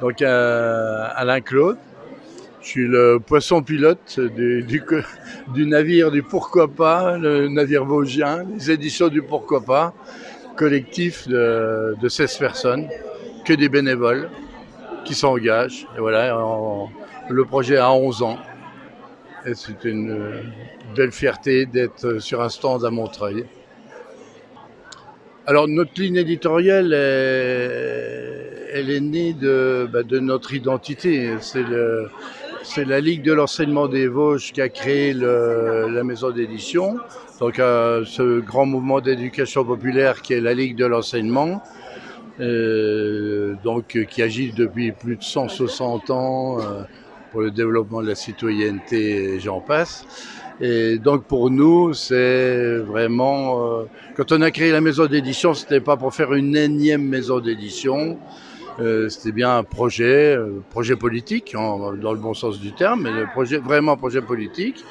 Donc Alain Claude, je suis le poisson pilote du navire du Pourquoi pas, le navire vosgien, les éditions du Pourquoi pas, collectif de 16 personnes, que des bénévoles qui s'engagent. Et voilà, le projet a 11 ans. Et c'est une belle fierté d'être sur un stand à Montreuil. Alors notre ligne éditoriale, elle est née de notre identité. C'est la Ligue de l'enseignement des Vosges qui a créé la maison d'édition. Donc ce grand mouvement d'éducation populaire qui est la Ligue de l'enseignement, qui agit depuis plus de 160 ans pour le développement de la citoyenneté et j'en passe. Et donc pour nous, c'est vraiment... quand on a créé la maison d'édition, c'était pas pour faire une énième maison d'édition. C'était bien un projet politique, dans le bon sens du terme, mais vraiment un projet politique.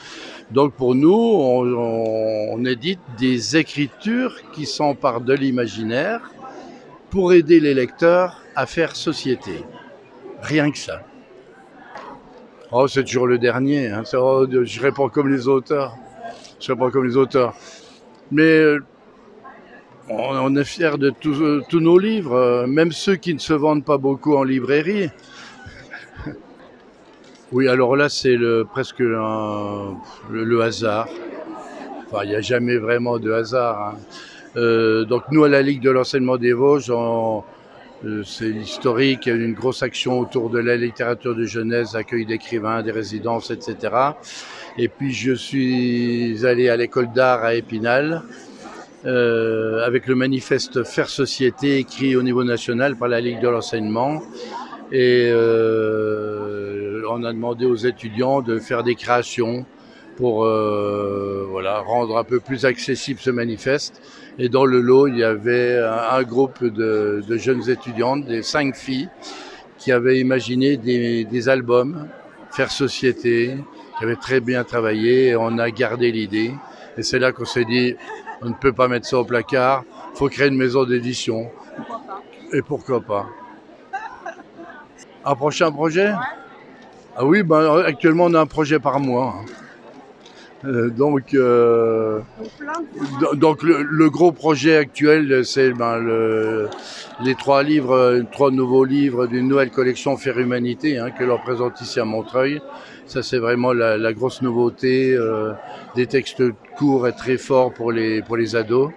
Donc pour nous, on édite des écritures qui s'emparent de l'imaginaire pour aider les lecteurs à faire société. Rien que ça. Oh, c'est toujours le dernier. Hein. Je réponds comme les auteurs. Mais on est fiers de tous nos livres, même ceux qui ne se vendent pas beaucoup en librairie. Oui, alors là, c'est presque le hasard. Enfin, il n'y a jamais vraiment de hasard. Hein. Donc nous, à la Ligue de l'enseignement des Vosges, c'est historique, il y a une grosse action autour de la littérature de jeunesse, accueil d'écrivains, des résidences, etc. Et puis je suis allé à l'école d'art à Épinal avec le manifeste Faire Société écrit au niveau national par la Ligue de l'enseignement. Et on a demandé aux étudiants de faire des créations pour rendre un peu plus accessible ce manifeste. Et dans le lot, il y avait un groupe de jeunes étudiantes, des 5 filles, qui avaient imaginé des albums, Faire Société, qui avaient très bien travaillé, et on a gardé l'idée. Et c'est là qu'on s'est dit, on ne peut pas mettre ça au placard, il faut créer une maison d'édition. Et pourquoi pas. Un prochain projet ? Ah oui, actuellement on a un projet par mois. Donc le gros projet actuel, c'est les 3 nouveaux livres d'une nouvelle collection Faire Humanité, hein, que l'on présente ici à Montreuil. Ça, c'est vraiment la grosse nouveauté, des textes courts et très forts pour les ados.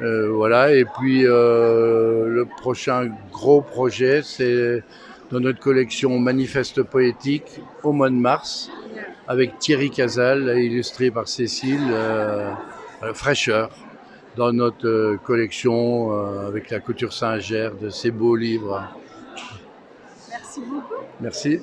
Voilà. Et puis le prochain gros projet, c'est dans notre collection Manifeste poétique au mois de mars, avec Thierry Casal, illustré par Cécile, Fraîcheur, dans notre collection avec la couture Saint-Ger de ces beaux livres. Merci beaucoup. Merci.